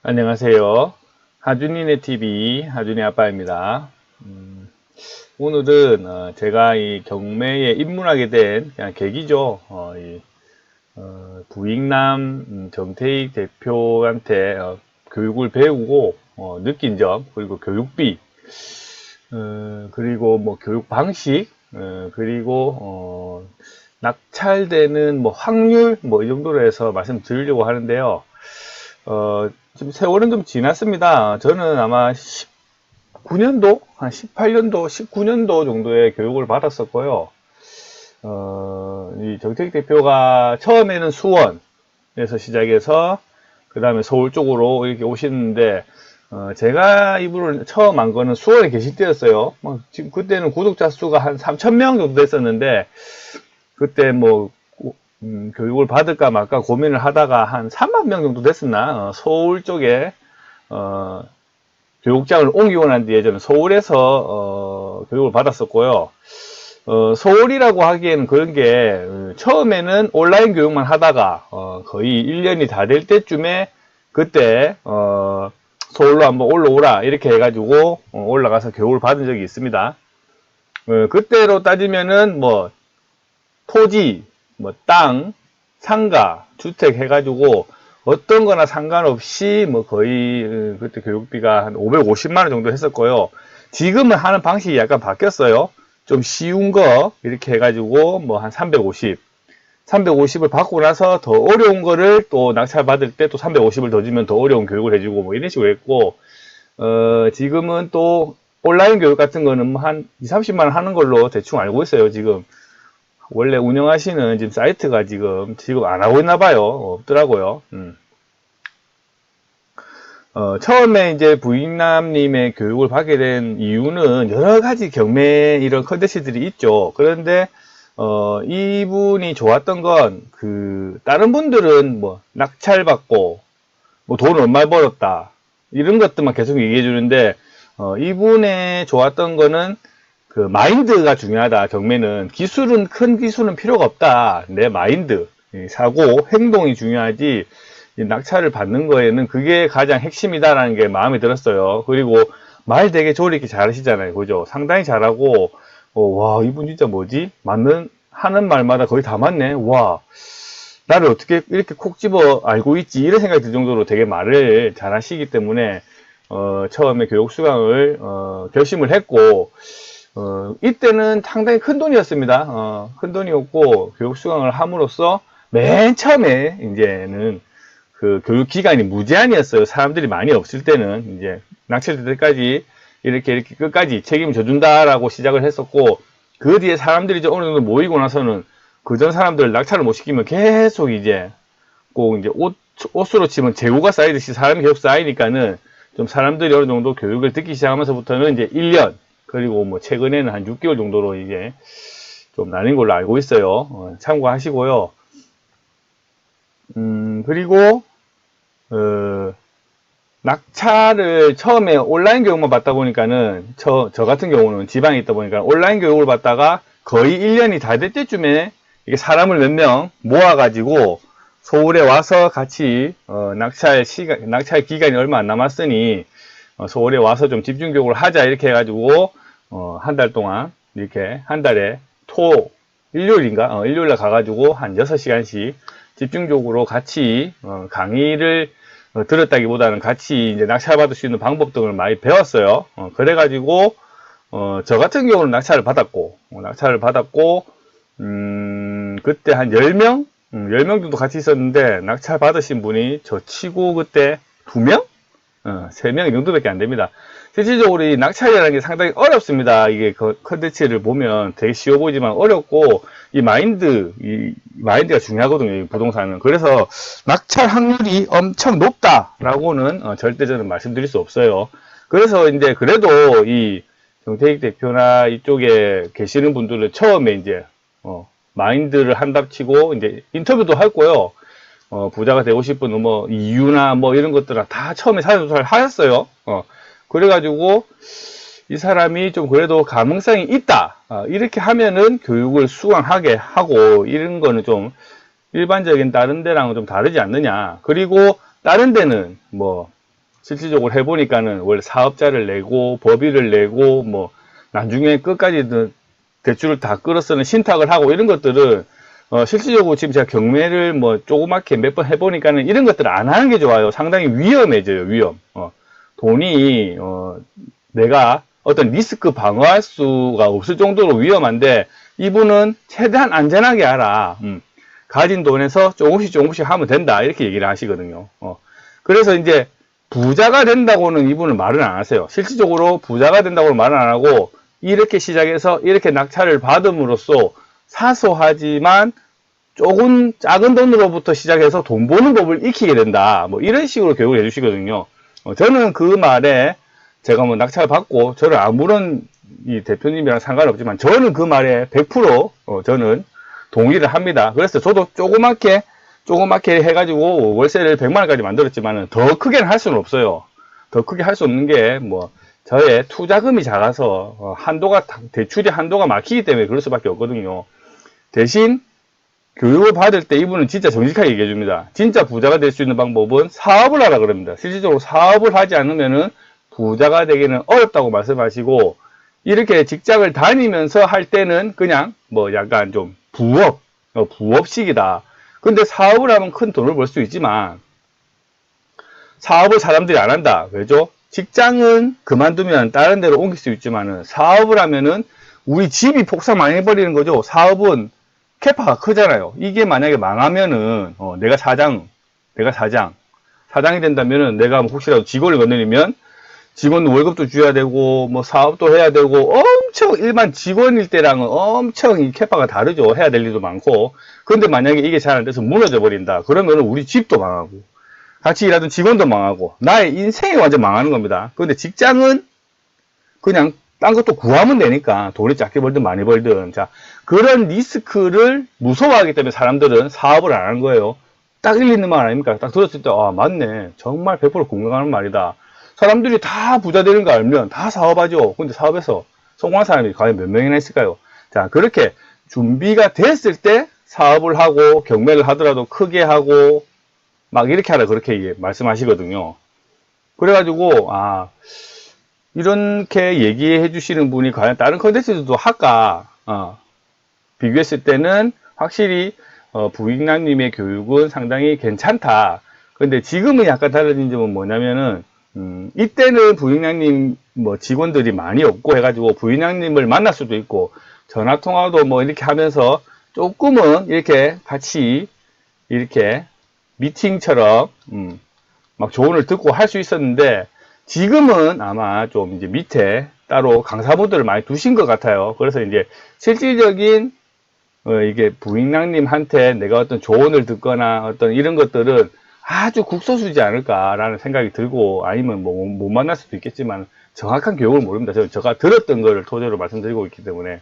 안녕하세요. 하준이네 TV 하준이 아빠입니다. 오늘은 제가 이 경매에 입문하게 된 그냥 계기죠. 부익남 정태익 대표한테 교육을 배우고 느낀 점, 그리고 교육비, 그리고 뭐 교육 방식, 그리고 낙찰되는 뭐 확률 뭐 이 정도로 해서 말씀드리려고 하는데요. 지금 세월은 좀 지났습니다. 저는 아마 19년도, 한 18년도, 19년도 정도의 교육을 받았었고요. 이 정택 대표가 처음에는 수원에서 시작해서, 그 다음에 서울 쪽으로 이렇게 오시는데, 제가 이분을 처음 한 거는 수원에 계실 때였어요. 지금 그때는 구독자 수가 한 3,000명 정도 됐었는데, 그때 뭐, 교육을 받을까 말까 고민을 하다가 한 3만 명 정도 됐었나? 서울 쪽에, 교육장을 옮기고 난 뒤에 저는 서울에서, 교육을 받았었고요. 서울이라고 하기에는 그런 게, 처음에는 온라인 교육만 하다가, 거의 1년이 다 될 때쯤에, 그때, 서울로 한번 올라오라, 이렇게 해가지고, 올라가서 교육을 받은 적이 있습니다. 그때로 따지면은, 뭐, 토지, 뭐 땅, 상가, 주택 해가지고 어떤 거나 상관없이 뭐 거의 그때 교육비가 한 550만 원 정도 했었고요. 지금은 하는 방식이 약간 바뀌었어요. 좀 쉬운 거 이렇게 해가지고 뭐 한 350을 받고 나서 더 어려운 거를 또 낙찰 받을 때 또 350을 더 주면 더 어려운 교육을 해주고 뭐 이런 식으로 했고, 지금은 또 온라인 교육 같은 거는 뭐 한 2, 30만 원 하는 걸로 대충 알고 있어요, 지금. 원래 운영하시는 지금 사이트가 지금 안 하고 있나 봐요. 없더라고요. 처음에 이제 부익남님의 교육을 받게 된 이유는 여러 가지 경매 이런 컨텐츠들이 있죠. 그런데, 이분이 좋았던 건, 다른 분들은 뭐, 낙찰받고, 뭐, 돈 얼마 벌었다. 이런 것들만 계속 얘기해 주는데, 이분의 좋았던 거는, 마인드가 중요하다. 경매는 큰 기술은 필요가 없다. 내 마인드, 사고, 행동이 중요하지. 낙찰을 받는 거에는 그게 가장 핵심이다라는 게 마음에 들었어요. 그리고 말 되게 조리있게 잘하시잖아요. 그죠? 상당히 잘하고, 와, 이분 진짜 뭐지? 하는 말마다 거의 다 맞네. 와, 나를 어떻게 이렇게 콕 집어 알고 있지? 이런 생각이 들 정도로 되게 말을 잘하시기 때문에, 처음에 교육 수강을, 결심을 했고, 이때는 상당히 큰 돈이었습니다. 큰 돈이었고, 교육 수강을 함으로써 맨 처음에 이제는 교육 기간이 무제한이었어요. 사람들이 많이 없을 때는 이제 낙찰될 때까지 이렇게 끝까지 책임을 져준다라고 시작을 했었고, 그 뒤에 사람들이 이제 어느 정도 모이고 나서는 그전 사람들 낙찰을 못 시키면 계속 이제 꼭 이제 옷으로 치면 재고가 쌓이듯이 사람이 계속 쌓이니까는 좀 사람들이 어느 정도 교육을 듣기 시작하면서부터는 이제 1년, 그리고 뭐 최근에는 한 6개월 정도로 이게 좀 나뉜 걸로 알고 있어요. 참고하시고요. 그리고 낙찰을 처음에 온라인 교육만 받다 보니까는 저 같은 경우는 지방에 있다 보니까 온라인 교육을 받다가 거의 1년이 다 될 때쯤에 이게 사람을 몇 명 모아가지고 서울에 와서 같이 낙찰 기간이 얼마 안 남았으니 서울에 와서 좀 집중 교육을 하자 이렇게 해가지고 한 달 동안 이렇게 한 달에 일요일인가? 일요일날 가가지고 한 6시간씩 집중적으로 같이 강의를 들었다기보다는 같이 이제 낙찰받을 수 있는 방법 등을 많이 배웠어요. 그래가지고 저 같은 경우는 낙찰을 받았고 그때 한 10명? 10명 정도 같이 있었는데 낙찰 받으신 분이 저 치고 그때 2명? 3명 이 정도밖에 안 됩니다. 실질적으로 이 낙찰이라는 게 상당히 어렵습니다. 이게 컨텐츠를 보면 되게 쉬워 보이지만 어렵고, 이 마인드가 중요하거든요. 이 부동산은. 그래서 낙찰 확률이 엄청 높다라고는 절대 저는 말씀드릴 수 없어요. 그래서 이제 그래도 이 정태익 대표나 이쪽에 계시는 분들은 처음에 이제 마인드를 한답치고 이제 인터뷰도 할 거예요. 부자가 되고 싶은 뭐 이유나 뭐 이런 것들은 다 처음에 사전조사를 하였어요. 그래가지고 이 사람이 좀 그래도 가능성이 있다. 이렇게 하면은 교육을 수강하게 하고 이런 거는 좀 일반적인 다른 데랑은 좀 다르지 않느냐. 그리고 다른 데는 뭐 실질적으로 해보니까는 원래 사업자를 내고 법인을 내고 뭐 나중에 끝까지 대출을 다 끌어쓰는 신탁을 하고 이런 것들은 실질적으로 지금 제가 경매를 뭐 조그맣게 몇 번 해보니까는 이런 것들을 안 하는 게 좋아요. 상당히 위험해져요. 위험. 돈이 내가 어떤 리스크 방어할 수가 없을 정도로 위험한데 이분은 최대한 안전하게 하라. 가진 돈에서 조금씩 하면 된다. 이렇게 얘기를 하시거든요. 그래서 이제 부자가 된다고는 이분은 말은 안 하세요. 실질적으로 부자가 된다고는 말은 안 하고 이렇게 시작해서 이렇게 낙찰을 받음으로써 사소하지만 조금 작은 돈으로부터 시작해서 돈 버는 법을 익히게 된다. 뭐 이런 식으로 교육을 해주시거든요. 저는 그 말에 제가 뭐 낙찰 받고 저를 아무런 이 대표님이랑 상관없지만 저는 그 말에 100% 저는 동의를 합니다. 그래서 저도 조그맣게 해가지고 월세를 100만 원까지 만들었지만은 더 크게는 할 수는 없어요. 더 크게 할 수 없는 게 뭐 저의 투자금이 작아서 대출의 한도가 막히기 때문에 그럴 수밖에 없거든요. 대신 교육을 받을 때 이분은 진짜 정직하게 얘기해 줍니다. 진짜 부자가 될 수 있는 방법은 사업을 하라 그럽니다. 실질적으로 사업을 하지 않으면은 부자가 되기는 어렵다고 말씀하시고, 이렇게 직장을 다니면서 할 때는 그냥 뭐 약간 좀 부업식이다. 근데 사업을 하면 큰 돈을 벌 수 있지만 사업을 사람들이 안 한다. 왜죠? 직장은 그만두면 다른 데로 옮길 수 있지만은 사업을 하면은 우리 집이 폭삭 망해버리는 거죠. 사업은 캐파가 크잖아요. 이게 만약에 망하면은 내가 사장이 된다면은 내가 뭐 혹시라도 직원을 건드리면 직원 월급도 줘야 되고 뭐 사업도 해야 되고 엄청 일반 직원일 때랑은 엄청 이 캐파가 다르죠. 해야 될 일도 많고. 근데 만약에 이게 잘 안 돼서 무너져 버린다. 그러면은 우리 집도 망하고 같이 일하던 직원도 망하고 나의 인생이 완전 망하는 겁니다. 근데 직장은 그냥 딴 것도 구하면 되니까 돈이 작게 벌든 많이 벌든, 자, 그런 리스크를 무서워하기 때문에 사람들은 사업을 안 하는 거예요. 딱 일리는 말 아닙니까? 딱 들었을 때 아 맞네, 정말 100% 공감하는 말이다. 사람들이 다 부자 되는 거 알면 다 사업하죠. 근데 사업에서 성공한 사람이 과연 몇 명이나 있을까요? 자, 그렇게 준비가 됐을 때 사업을 하고 경매를 하더라도 크게 하고 막 이렇게 하라 그렇게 말씀하시거든요. 그래가지고 이렇게 얘기해 주시는 분이 과연 다른 컨텐츠도 할까 비교했을 때는 확실히 부익남님의 교육은 상당히 괜찮다. 근데 지금은 약간 다른 점은 뭐냐면은 이때는 부익남님 뭐 직원들이 많이 없고 해가지고 부익남님을 만날 수도 있고 전화통화도 뭐 이렇게 하면서 조금은 이렇게 같이 이렇게 미팅처럼 막 조언을 듣고 할 수 있었는데, 지금은 아마 좀 이제 밑에 따로 강사분들을 많이 두신 것 같아요. 그래서 이제 실질적인 이게 부익남님한테 내가 어떤 조언을 듣거나 어떤 이런 것들은 아주 국소수지 않을까라는 생각이 들고, 아니면 뭐 못 만날 수도 있겠지만 정확한 교육을 모릅니다. 제가 들었던 거를 토대로 말씀드리고 있기 때문에.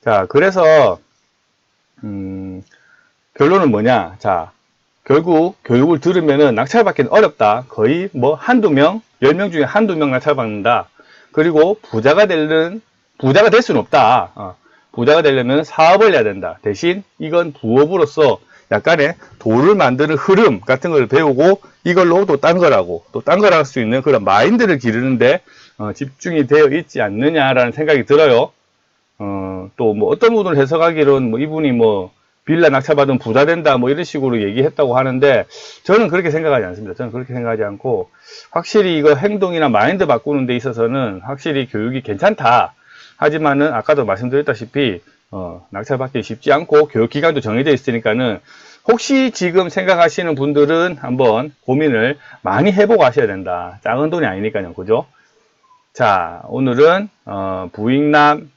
자, 그래서 결론은 뭐냐? 자, 결국 교육을 들으면은 낙찰받기는 어렵다. 거의 뭐 한두 명, 10명 중에 한두 명 낙찰받는다. 그리고 부자가 될 수는 없다. 부자가 되려면 사업을 해야 된다. 대신 이건 부업으로서 약간의 돈을 만드는 흐름 같은 걸 배우고 이걸로 또 딴 거라고, 또 딴 걸 할 수 있는 그런 마인드를 기르는데 집중이 되어 있지 않느냐라는 생각이 들어요. 또 뭐 어떤 분들 해석하기로는 뭐 이분이 뭐 빌라 낙찰받으면 부자 된다 뭐 이런 식으로 얘기했다고 하는데, 저는 그렇게 생각하지 않습니다. 저는 그렇게 생각하지 않고 확실히 이거 행동이나 마인드 바꾸는 데 있어서는 확실히 교육이 괜찮다. 하지만은 아까도 말씀드렸다시피 낙찰받기 쉽지 않고 교육 기간도 정해져 있으니까는 혹시 지금 생각하시는 분들은 한번 고민을 많이 해보고 하셔야 된다. 작은 돈이 아니니까요. 그죠? 자, 오늘은 부익남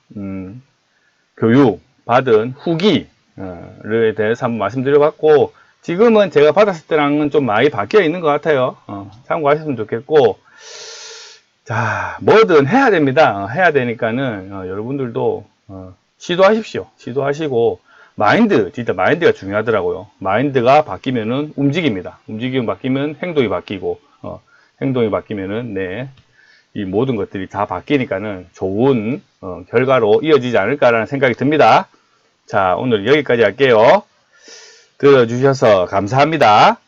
교육 받은 후기 에 대해서 한번 말씀드려봤고, 지금은 제가 받았을 때랑은 좀 많이 바뀌어 있는 것 같아요. 참고하셨으면 좋겠고, 자, 뭐든 해야 됩니다. 해야 되니까는 여러분들도 시도하십시오. 시도하시고, 진짜 마인드가 중요하더라고요. 마인드가 바뀌면은 움직입니다. 움직임 바뀌면 행동이 바뀌고, 행동이 바뀌면은 이 모든 것들이 다 바뀌니까는 좋은 결과로 이어지지 않을까라는 생각이 듭니다. 자, 오늘 여기까지 할게요. 들어주셔서 감사합니다.